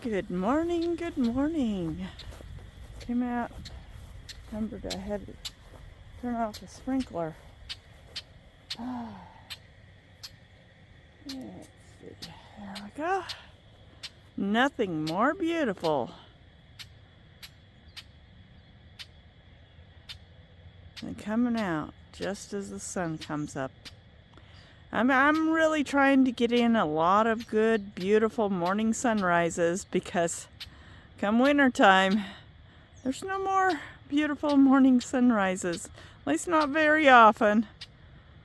Good morning, good morning. Came out, remembered I had to turn off the sprinkler. Let's see, there we go. Nothing more beautiful than coming out just as the sun comes up. I'm really trying to get in a lot of good, beautiful morning sunrises because come wintertime, there's no more beautiful morning sunrises. At least not very often.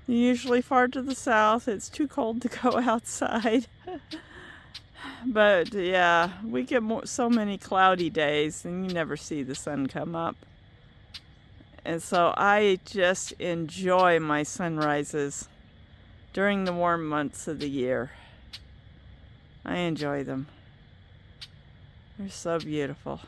Usually far to the south. It's too cold to go outside. But yeah, we get so many cloudy days and you never see the sun come up. And so I just enjoy my sunrises during the warm months of the year. I enjoy them. They're so beautiful.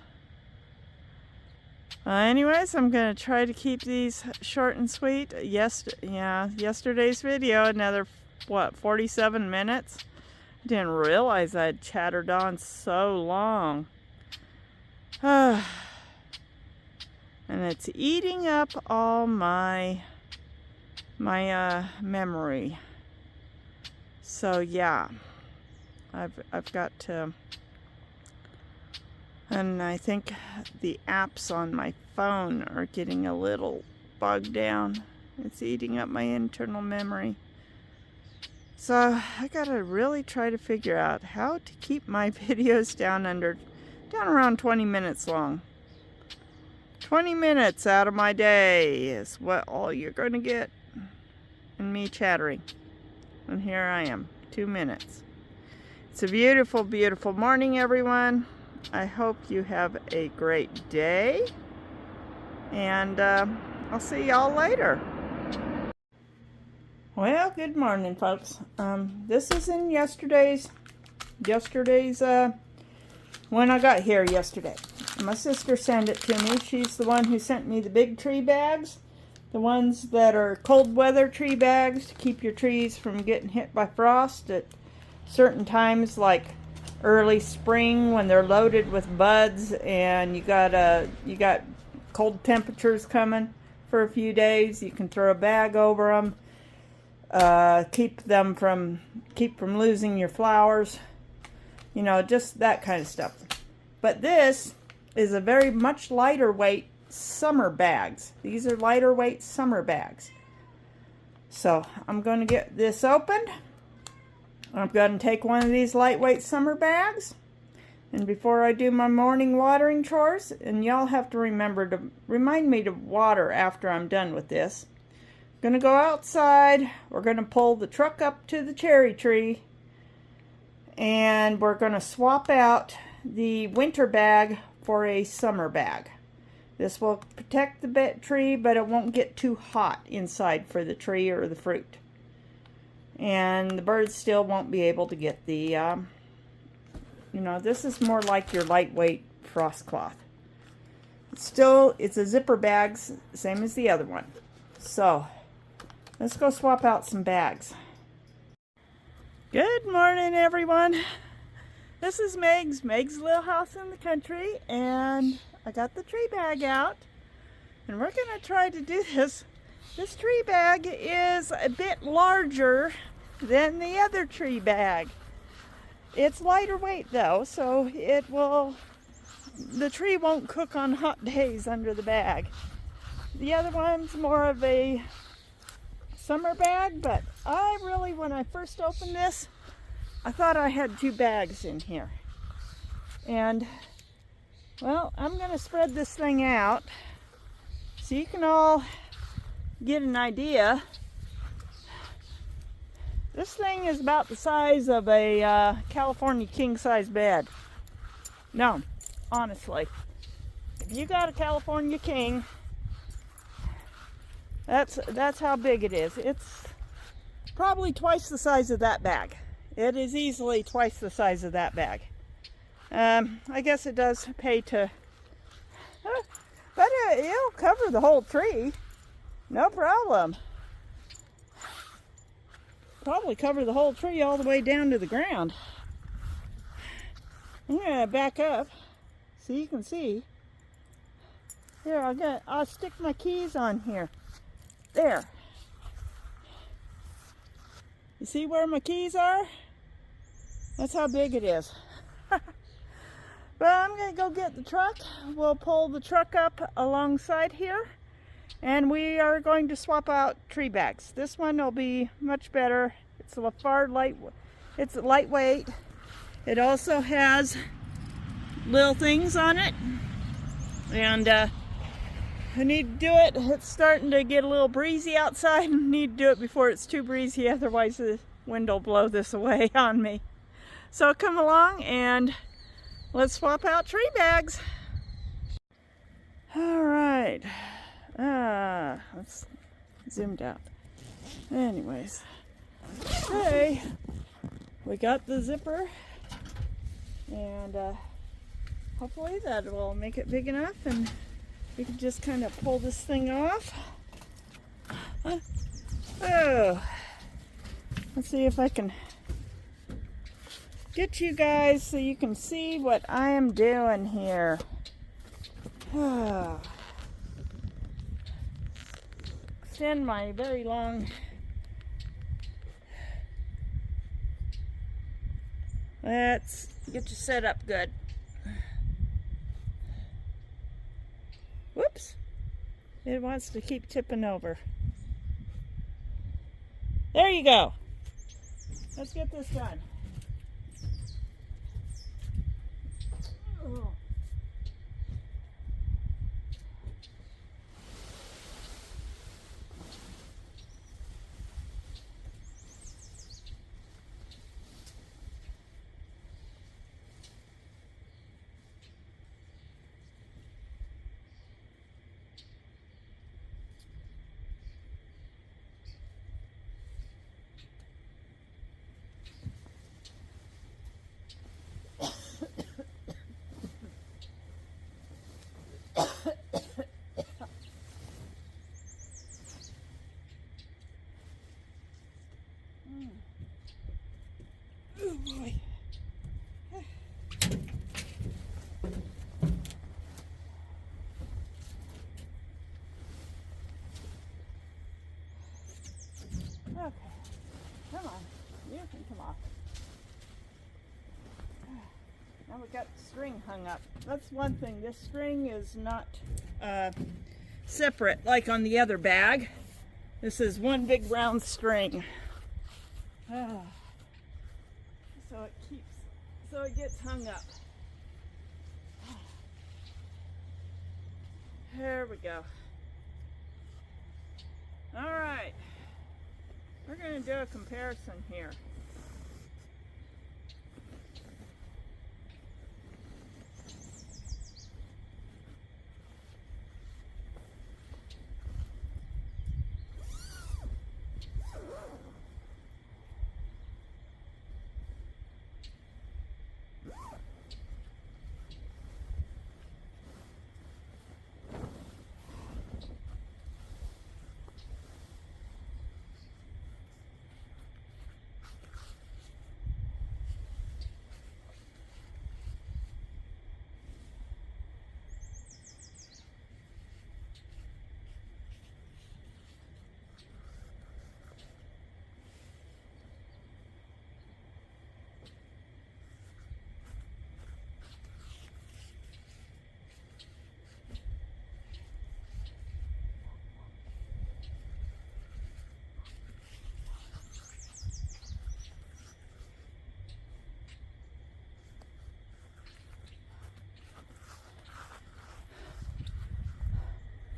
Anyways, I'm going to try to keep these short and sweet. Yesterday's video, another, 47 minutes? I didn't realize I'd chattered on so long. And it's eating up all my memory. So yeah, I've got to, and I think the apps on my phone are getting a little bogged down. It's eating up my internal memory. So I gotta really try to figure out how to keep my videos down around 20 minutes long. 20 minutes out of my day is what all you're gonna get in me chattering. And here I am, 2 minutes. It's a beautiful, beautiful morning, everyone. I hope you have a great day. And I'll see y'all later. Well, good morning, folks. This is in yesterday's when I got here yesterday. My sister sent it to me. She's the one who sent me the big tree bags. The ones that are cold weather tree bags to keep your trees from getting hit by frost at certain times, like early spring when they're loaded with buds and you got cold temperatures coming for a few days. You can throw a bag over them, keep from losing your flowers, you know, just that kind of stuff. But this is a very much lighter weight summer bags. These are lighter weight summer bags. So I'm going to get this opened. I'm going to take one of these lightweight summer bags, and before I do my morning watering chores, and y'all have to remind me to water after I'm done with this. I'm going to go outside. We're going to pull the truck up to the cherry tree, and we're going to swap out the winter bag for a summer bag. This will protect the tree, but it won't get too hot inside for the tree or the fruit. And the birds still won't be able to get the, you know, this is more like your lightweight frost cloth. It's a zipper bag, same as the other one. So, let's go swap out some bags. Good morning, everyone. This is Meg's little house in the country, and I got the tree bag out, and we're going to try to do this. This tree bag is a bit larger than the other tree bag. It's lighter weight though, so the tree won't cook on hot days under the bag. The other one's more of a summer bag, but when I first opened this, I thought I had 2 bags in here. And well, I'm going to spread this thing out so you can all get an idea. This thing is about the size of a California king-size bed. No, honestly. If you got a California king, that's how big it is. It's probably twice the size of that bag. It is easily twice the size of that bag. I guess it does pay to, but it'll cover the whole tree, no problem. Probably cover the whole tree all the way down to the ground. I'm gonna back up so you can see. Here, I'll stick my keys on here. There. You see where my keys are? That's how big it is. But I'm gonna go get the truck. We'll pull the truck up alongside here, and we are going to swap out tree bags. This one will be much better. It's it's lightweight. It also has little things on it, and I need to do it. It's starting to get a little breezy outside. I need to do it before it's too breezy, otherwise the wind will blow this away on me. So come along and let's swap out tree bags. All right. Let's zoomed out. Anyways, okay, we got the zipper, and hopefully that will make it big enough, and we can just kind of pull this thing off. Oh, let's see if I can get you guys so you can see what I am doing here. Extend my very long. Let's get you set up good. Whoops. It wants to keep tipping over. There you go. Let's get this done. Oh. Oh boy. Okay, come on, you can come off. Now we got the string hung up. That's one thing, this string is not separate like on the other bag. This is one big round string. So it gets hung up. There we go. All right, we're going to do a comparison here.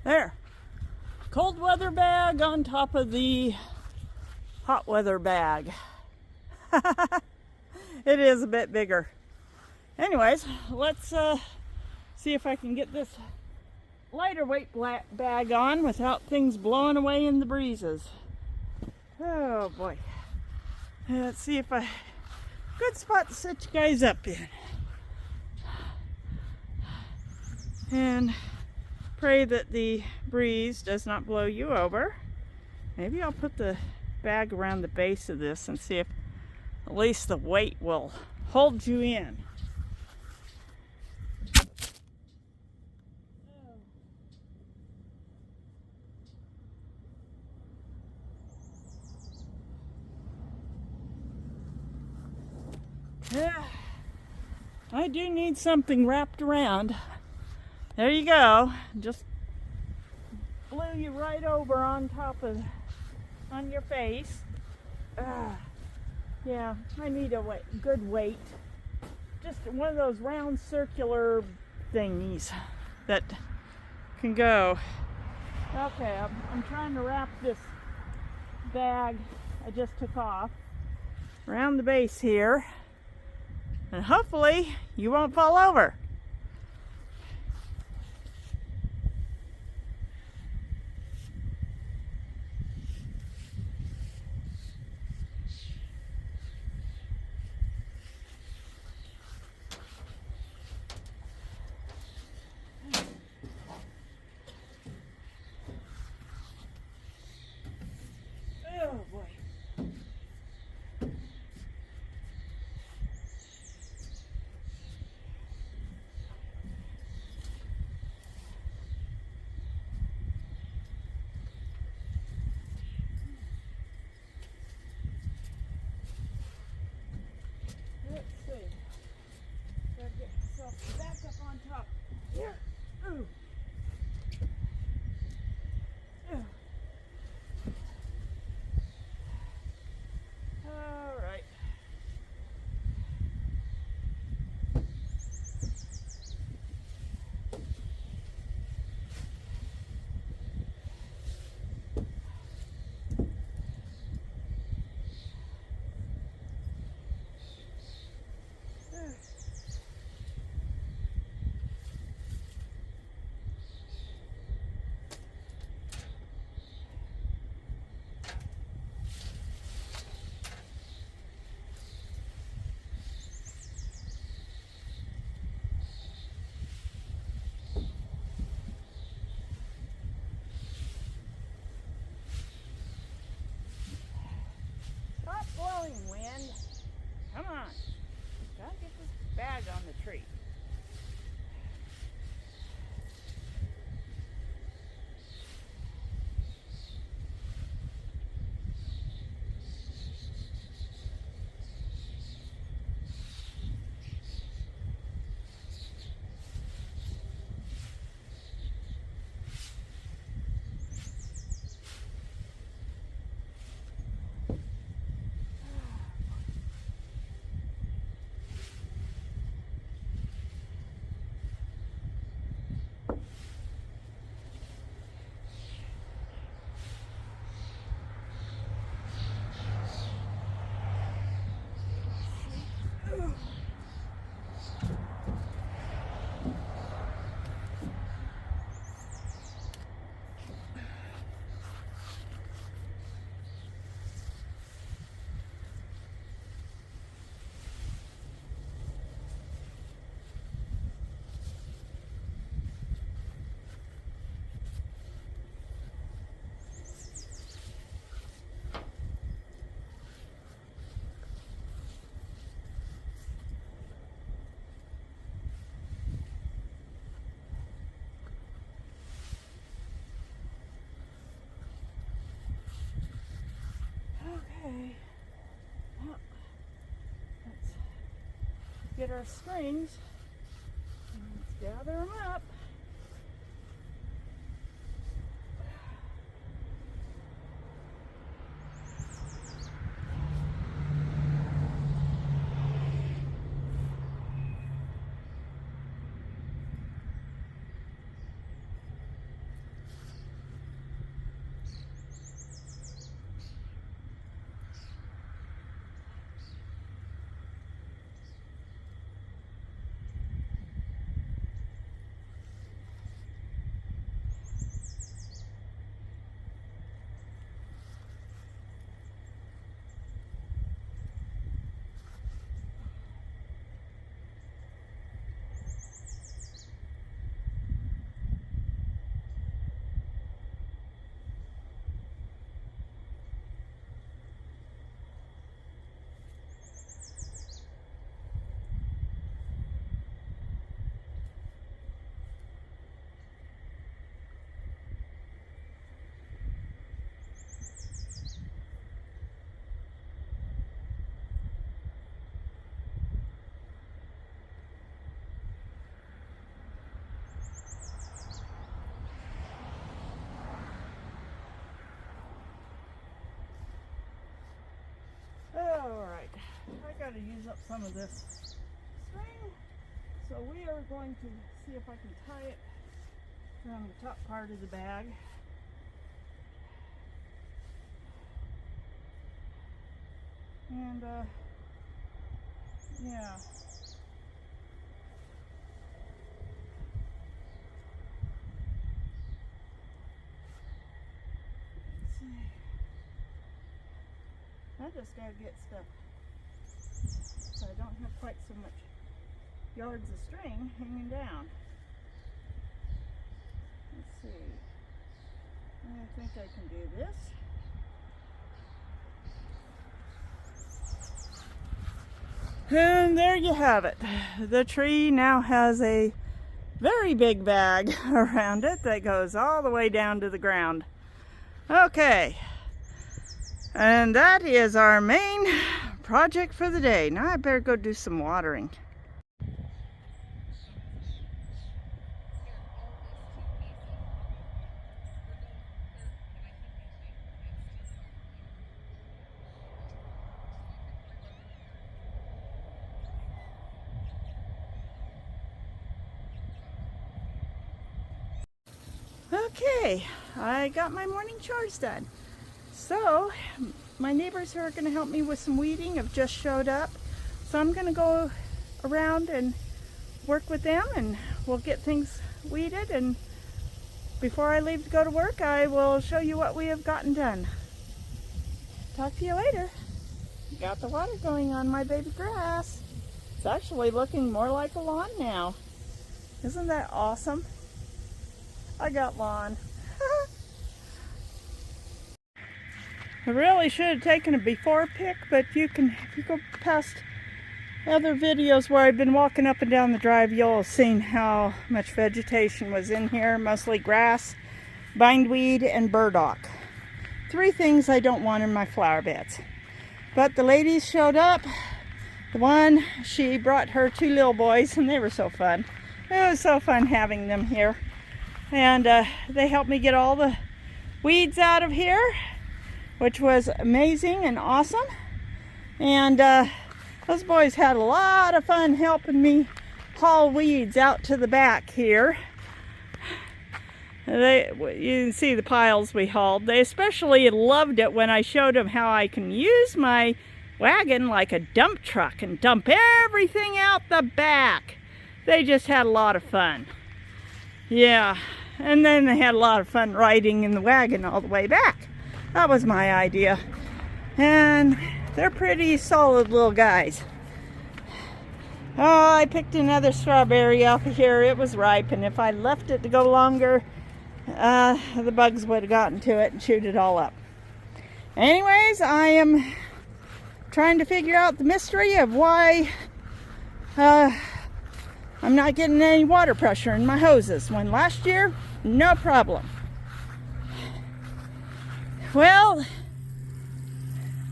There, cold weather bag on top of the hot weather bag. It is a bit bigger. Anyways, let's see if I can get this lighter weight bag on without things blowing away in the breezes. Oh boy. Let's see if good spot to set you guys up in. And pray that the breeze does not blow you over. Maybe I'll put the bag around the base of this and see if at least the weight will hold you in. I do need something wrapped around. There you go. Just blew you right over on your face. Yeah, I need a good weight. Just one of those round circular thingies that can go. Okay, I'm trying to wrap this bag I just took off around the base here, and hopefully you won't fall over. Oh boy. Let's see. Gotta get myself back up on top. Here. Ooh. Ooh. All right. Stop blowing, wind. Come on. Gotta get this bag on the tree. Okay. Well, let's get our strings and let's gather them up. Alright, I gotta use up some of this string, so we are going to see if I can tie it around the top part of the bag. And yeah. I just gotta get stuff so I don't have quite so much yards of string hanging down. Let's see. I think I can do this. And there you have it. The tree now has a very big bag around it that goes all the way down to the ground. Okay. And that is our main project for the day. Now I better go do some watering. Okay, I got my morning chores done. So, my neighbors who are going to help me with some weeding have just showed up. So I'm going to go around and work with them and we'll get things weeded. And before I leave to go to work, I will show you what we have gotten done. Talk to you later. Got the water going on my baby grass. It's actually looking more like a lawn now. Isn't that awesome? I got lawn. I really should have taken a before pic, but if you go past other videos where I've been walking up and down the drive, you'll have seen how much vegetation was in here, mostly grass, bindweed, and burdock. 3 things I don't want in my flower beds. But the ladies showed up. The one, she brought her 2 little boys, and they were so fun. It was so fun having them here. And they helped me get all the weeds out of here, which was amazing and awesome. And those boys had a lot of fun helping me haul weeds out to the back here. You can see the piles we hauled. They especially loved it when I showed them how I can use my wagon like a dump truck and dump everything out the back. They just had a lot of fun. Yeah, and then they had a lot of fun riding in the wagon all the way back. That was my idea. And they're pretty solid little guys. Oh, I picked another strawberry off of here. It was ripe, and if I left it to go longer, the bugs would have gotten to it and chewed it all up. Anyways, I am trying to figure out the mystery of why I'm not getting any water pressure in my hoses, when last year, no problem. Well,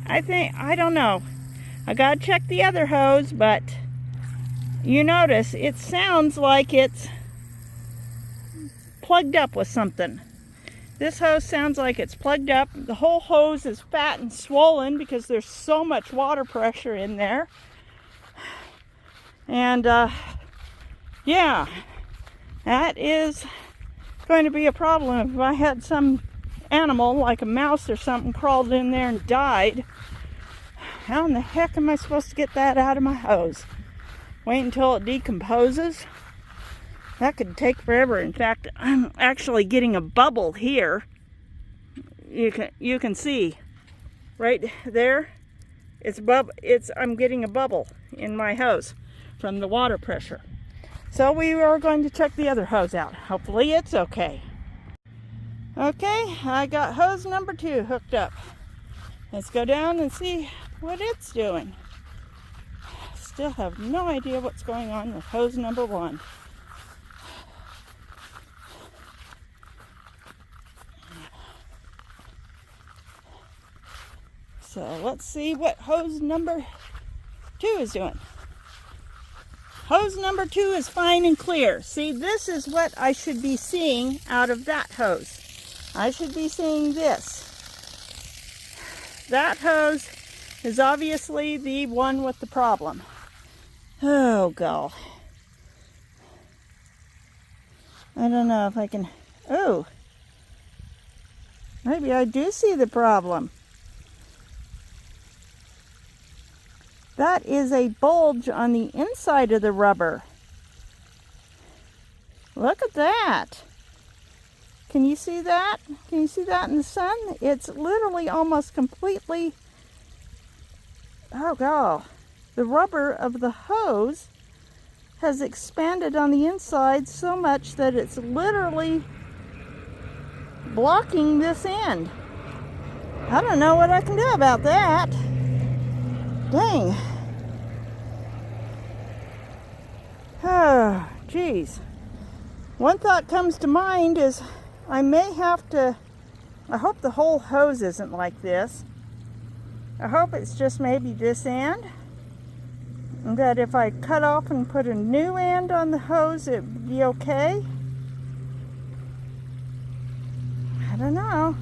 I don't know. I gotta check the other hose, but you notice it sounds like it's plugged up with something. This hose sounds like it's plugged up. The whole hose is fat and swollen because there's so much water pressure in there. And yeah, that is going to be a problem if I had some animal like a mouse or something crawled in there and died. How in the heck am I supposed to get that out of my hose? Wait until it decomposes? That could take forever. In fact, I'm actually getting a bubble here. You can see right there. I'm getting a bubble in my hose from the water pressure. So we are going to check the other hose out. Hopefully it's okay. Okay, I got hose number 2 hooked up. Let's go down and see what it's doing. Still have no idea what's going on with hose number 1. So let's see what hose number 2 is doing. Hose number 2 is fine and clear. See, this is what I should be seeing out of that hose. I should be seeing this. That hose is obviously the one with the problem. Oh, God. I don't know if I can... Oh. Maybe I do see the problem. That is a bulge on the inside of the rubber. Look at that. Can you see that? Can you see that in the sun? It's literally almost completely... Oh, God. The rubber of the hose has expanded on the inside so much that it's literally blocking this end. I don't know what I can do about that. Dang. Oh, geez. One thought comes to mind is I may have to... I hope the whole hose isn't like this. I hope it's just maybe this end. And that if I cut off and put a new end on the hose, it would be okay. I don't know.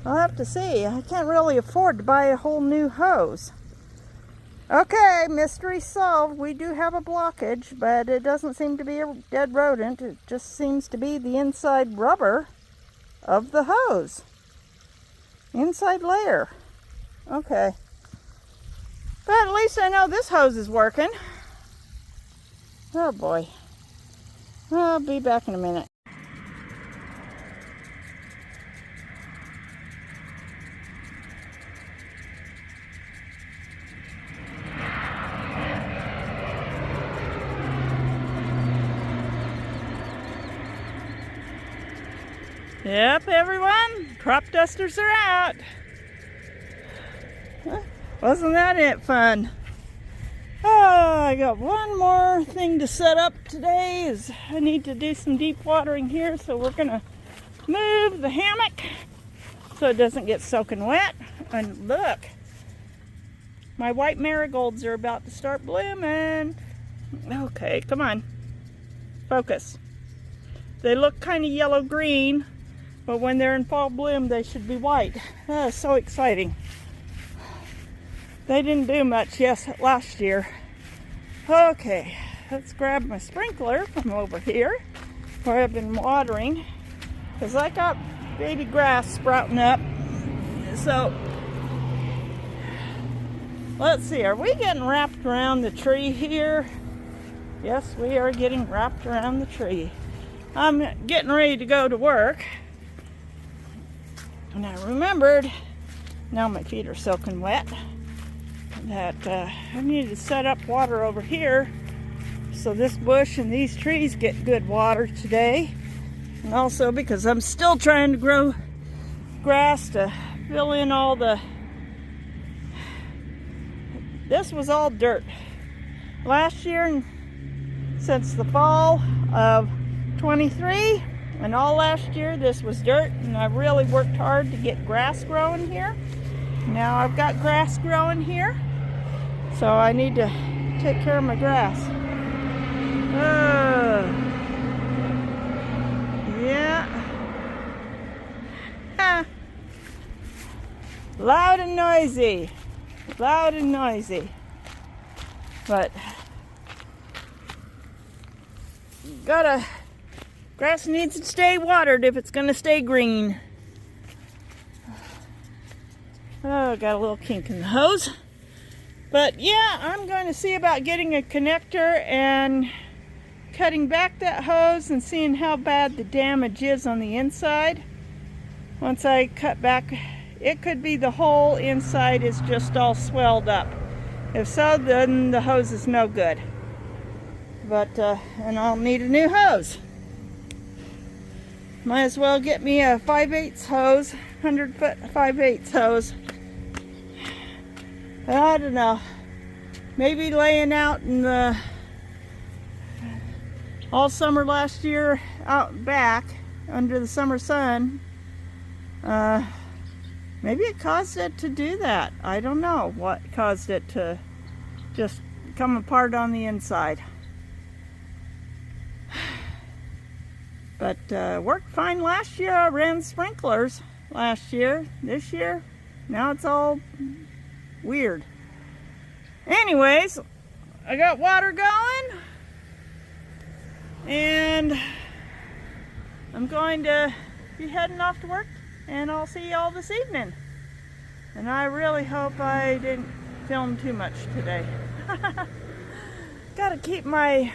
I'll have to see. I can't really afford to buy a whole new hose. Okay, mystery solved. We do have a blockage, but it doesn't seem to be a dead rodent. It just seems to be the inside rubber of the hose. Inside layer. Okay. But at least I know this hose is working. Oh boy. I'll be back in a minute. Yep, everyone, crop dusters are out. Wasn't that it fun? Oh, I got one more thing to set up today. Is I need to do some deep watering here, so we're gonna move the hammock so it doesn't get soaking wet. And look, my white marigolds are about to start blooming. Okay, come on, focus. They look kind of yellow-green, but when they're in fall bloom, they should be white. Oh, so exciting. They didn't do much last year. Okay, let's grab my sprinkler from over here where I've been watering, because I got baby grass sprouting up. So, let's see, are we getting wrapped around the tree here? Yes, we are getting wrapped around the tree. I'm getting ready to go to work. And I remembered, now my feet are soaking wet, that I need to set up water over here so this bush and these trees get good water today. And also because I'm still trying to grow grass to fill in all the... This was all dirt. Last year, since the fall of 23, and all last year this was dirt, and I really worked hard to get grass growing here. Now I've got grass growing here, so I need to take care of my grass. Yeah. Loud and noisy. Loud and noisy. But grass needs to stay watered if it's gonna stay green. Oh, got a little kink in the hose. But yeah, I'm going to see about getting a connector and cutting back that hose and seeing how bad the damage is on the inside. Once I cut back, it could be the whole inside is just all swelled up. If so, then the hose is no good. But, and I'll need a new hose. Might as well get me a 5/8 hose, 100-foot 5/8 hose. I don't know. Maybe laying out in the all summer last year out back under the summer sun. Maybe it caused it to do that. I don't know what caused it to just come apart on the inside. But worked fine last year. I ran sprinklers last year. This year, now it's all Weird. Anyways, I got water going, and I'm going to be heading off to work, and I'll see y'all this evening. And I really hope I didn't film too much today. Gotta keep my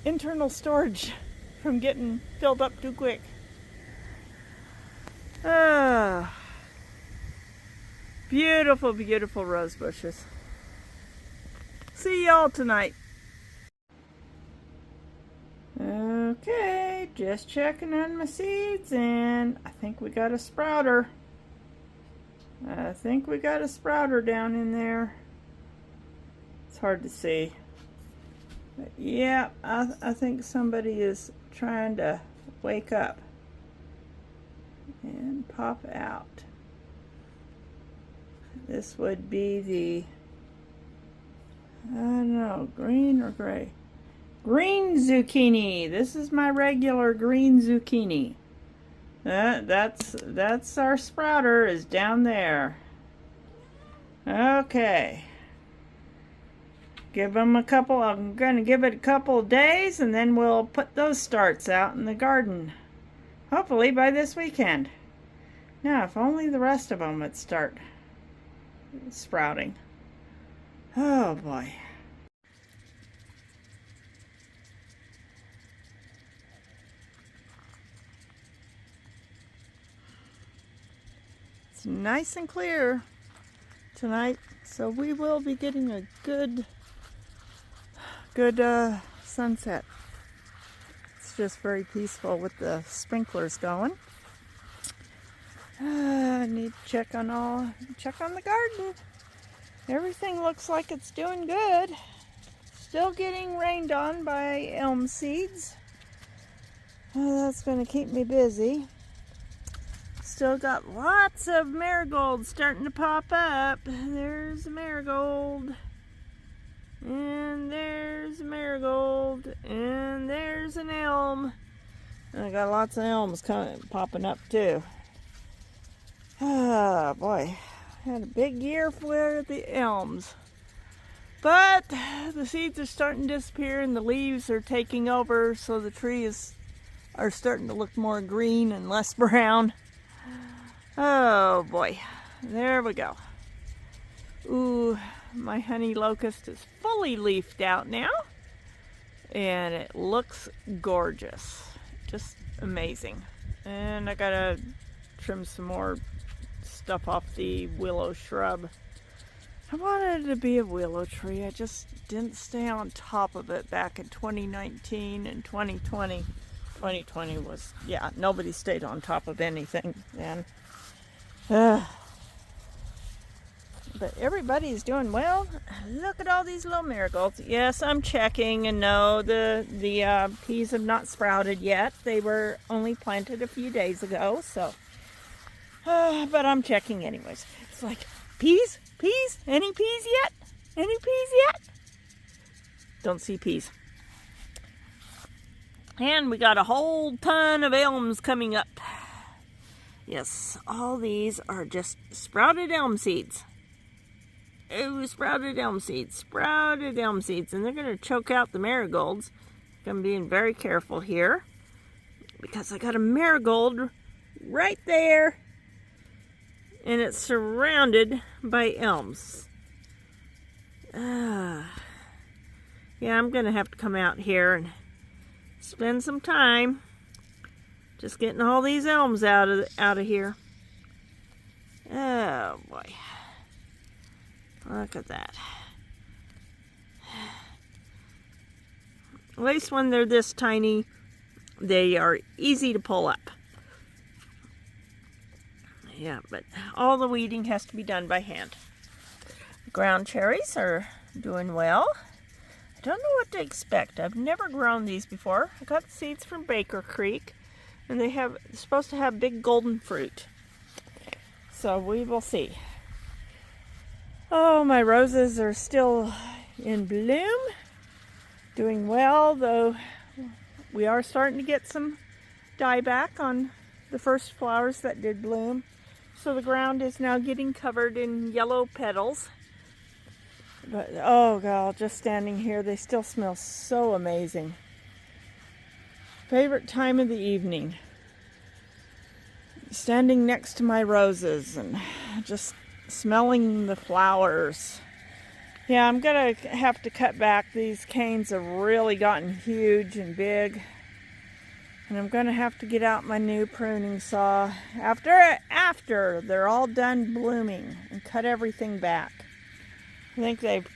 internal storage from getting filled up too quick. Beautiful, beautiful rose bushes. See y'all tonight. Okay, just checking on my seeds, and I think we got a sprouter. Down in there. It's hard to see. But yeah, I think somebody is trying to wake up and pop out. This would be the, I don't know, green or gray? Green zucchini. This is my regular green zucchini. That's our sprouter is down there. Okay. Give them a couple, I'm going to give it a couple of days, and then we'll put those starts out in the garden. Hopefully by this weekend. Now, if only the rest of them would start sprouting. Oh boy. It's nice and clear tonight, so we will be getting a good sunset. It's just very peaceful with the sprinklers going. I need to check on the garden. Everything looks like it's doing good. Still getting rained on by elm seeds. That's going to keep me busy. Still got lots of marigolds starting to pop up. There's a marigold. And there's a marigold. And there's an elm. And I got lots of elms popping up too. Ah, boy. Had a big year for the elms. But the seeds are starting to disappear and the leaves are taking over, so the trees are starting to look more green and less brown. Oh boy, there we go. Ooh, my honey locust is fully leafed out now, and it looks gorgeous. Just amazing. And I gotta trim some more stuff off the willow shrub. I wanted it to be a willow tree. I just didn't stay on top of it back in 2019 and 2020. 2020 was, yeah, nobody stayed on top of anything then. But everybody's doing well. Look at all these little marigolds. Yes, I'm checking, and no, the peas have not sprouted yet. They were only planted a few days ago, so. But I'm checking anyways. It's like, peas? Peas? Any peas yet? Any peas yet? Don't see peas. And we got a whole ton of elms coming up. Yes, all these are just sprouted elm seeds. Oh, sprouted elm seeds. Sprouted elm seeds. And they're going to choke out the marigolds. I'm being very careful here, because I got a marigold right there. And it's surrounded by elms. Yeah, I'm going to have to come out here and spend some time just getting all these elms out of here. Oh boy. Look at that. At least when they're this tiny, they are easy to pull up. Yeah, but all the weeding has to be done by hand. The ground cherries are doing well. I don't know what to expect. I've never grown these before. I got the seeds from Baker Creek, and they're supposed to have big golden fruit. So we will see. Oh, my roses are still in bloom, doing well, though we are starting to get some dieback on the first flowers that did bloom. So the ground is now getting covered in yellow petals. But oh God, just standing here, they still smell so amazing. Favorite time of the evening. Standing next to my roses and just smelling the flowers. Yeah, I'm gonna have to cut back. These canes have really gotten huge and big. And I'm gonna have to get out my new pruning saw after they're all done blooming and cut everything back. I think they've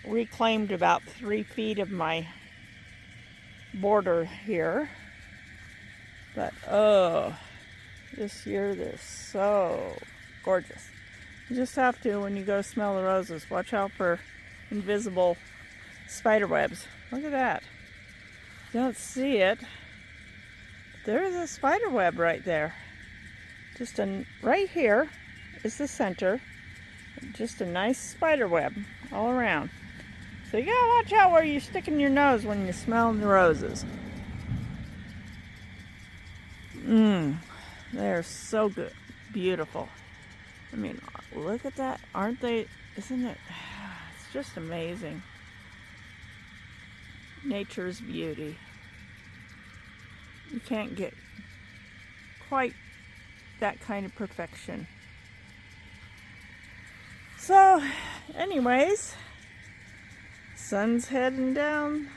reclaimed about 3 feet of my border here. But oh, this year they're so gorgeous. You just have to, when you go smell the roses, watch out for invisible spider webs. Look at that. You don't see it. There's a spider web right there. Right here is the center. Just a nice spider web all around. So you gotta watch out where you're sticking your nose when you're smelling the roses. They're so good, beautiful. I mean, look at that. Aren't they? Isn't it? It's just amazing. Nature's beauty. You can't get quite that kind of perfection. So, anyways, sun's heading down.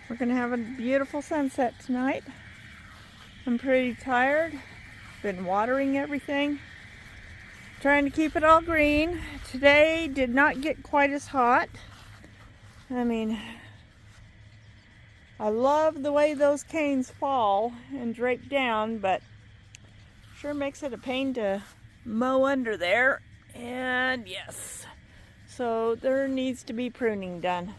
We're gonna have a beautiful sunset tonight. I'm pretty tired. Been watering everything, trying to keep it all green. Today did not get quite as hot. I mean, I love the way those canes fall and drape down, but sure makes it a pain to mow under there. And yes, so there needs to be pruning done.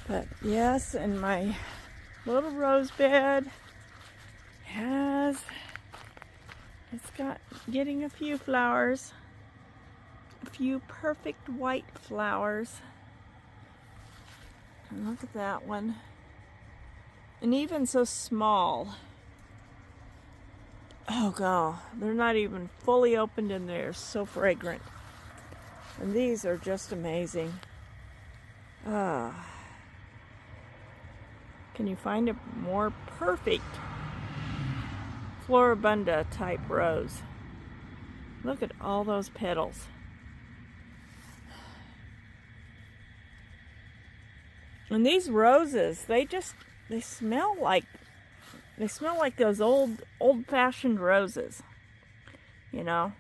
But yes, and my little rose bed it's got getting a few flowers, a few perfect white flowers. And look at that one. And even so small. Oh God, they're not even fully opened and they're so fragrant. And these are just amazing. Can you find a more perfect Floribunda type rose? Look at all those petals. And these roses, they smell like those old-fashioned roses. You know,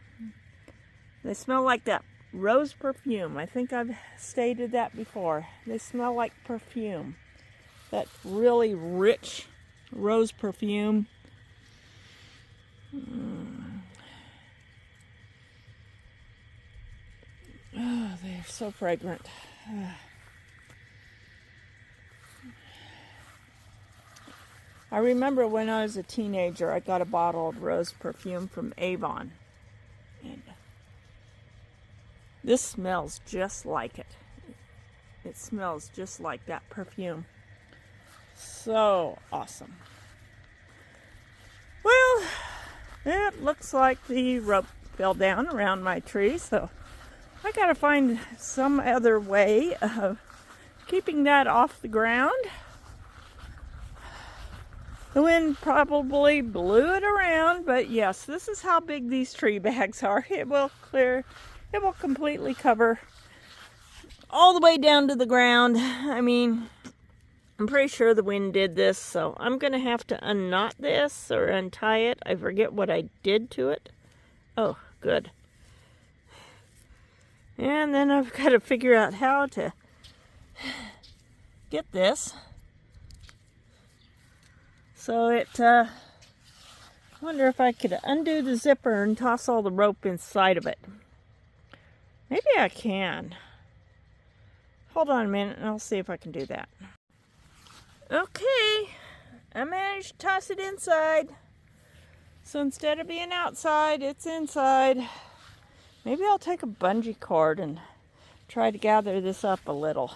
they smell like that rose perfume. I think I've stated that before. They smell like perfume. That really rich rose perfume. Oh, they're so fragrant. I remember when I was a teenager, I got a bottle of rose perfume from Avon. And this smells just like it. It smells just like that perfume. So awesome. Well, it looks like the rope fell down around my tree, so I gotta find some other way of keeping that off the ground. The wind probably blew it around, but yes, this is how big these tree bags are. It will completely cover all the way down to the ground. I mean, I'm pretty sure the wind did this, so I'm going to have to unknot this or untie it. I forget what I did to it. Oh, good. And then I've got to figure out how to get this. So I wonder if I could undo the zipper and toss all the rope inside of it. Maybe I can. Hold on a minute and I'll see if I can do that. Okay, I managed to toss it inside. So instead of being outside, it's inside. Maybe I'll take a bungee cord and try to gather this up a little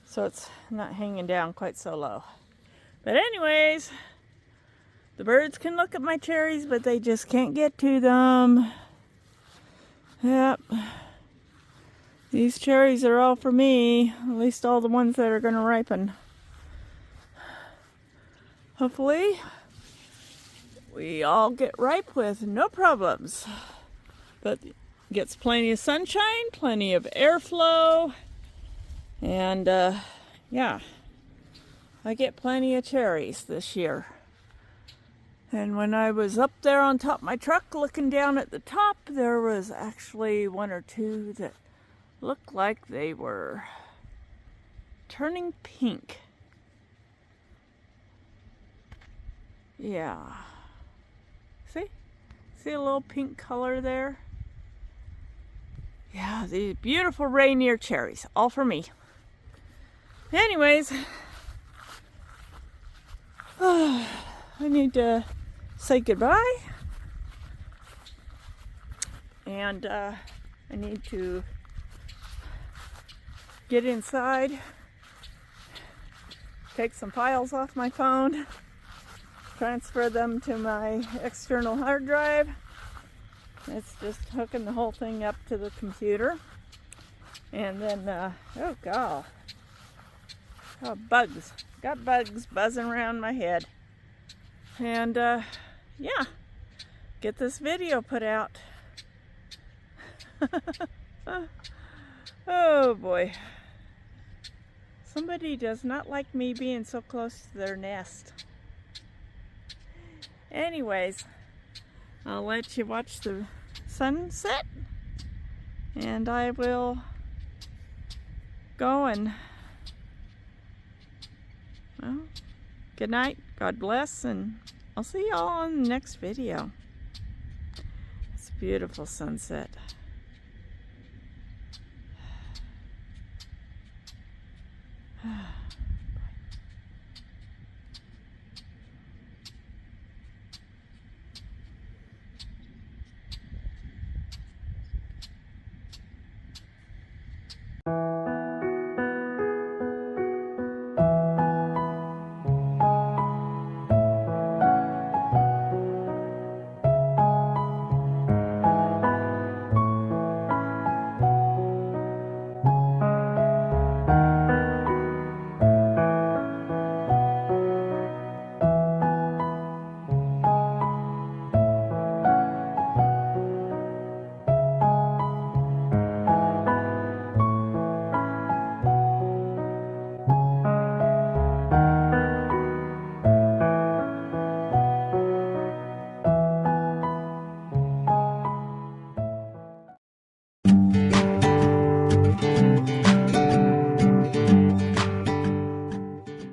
so it's not hanging down quite so low. But anyways, the birds can look at my cherries, but they just can't get to them. Yep. These cherries are all for me, at least all the ones that are going to ripen. Hopefully, we all get ripe with no problems. But gets plenty of sunshine, plenty of airflow, and yeah, I get plenty of cherries this year. And when I was up there on top of my truck looking down at the top, there was actually one or two that looked like they were turning pink. Yeah. See a little pink color there? Yeah, these beautiful Rainier cherries, all for me. Anyways, I need to say goodbye. And I need to get inside, take some files off my phone, transfer them to my external hard drive. It's just hooking the whole thing up to the computer. And then, oh god, oh, bugs. Got bugs buzzing around my head. And yeah, get this video put out. Oh boy. Somebody does not like me being so close to their nest. Anyways, I'll let you watch the sunset, and I will go and, well, good night, God bless, and I'll see y'all on the next video. It's a beautiful sunset.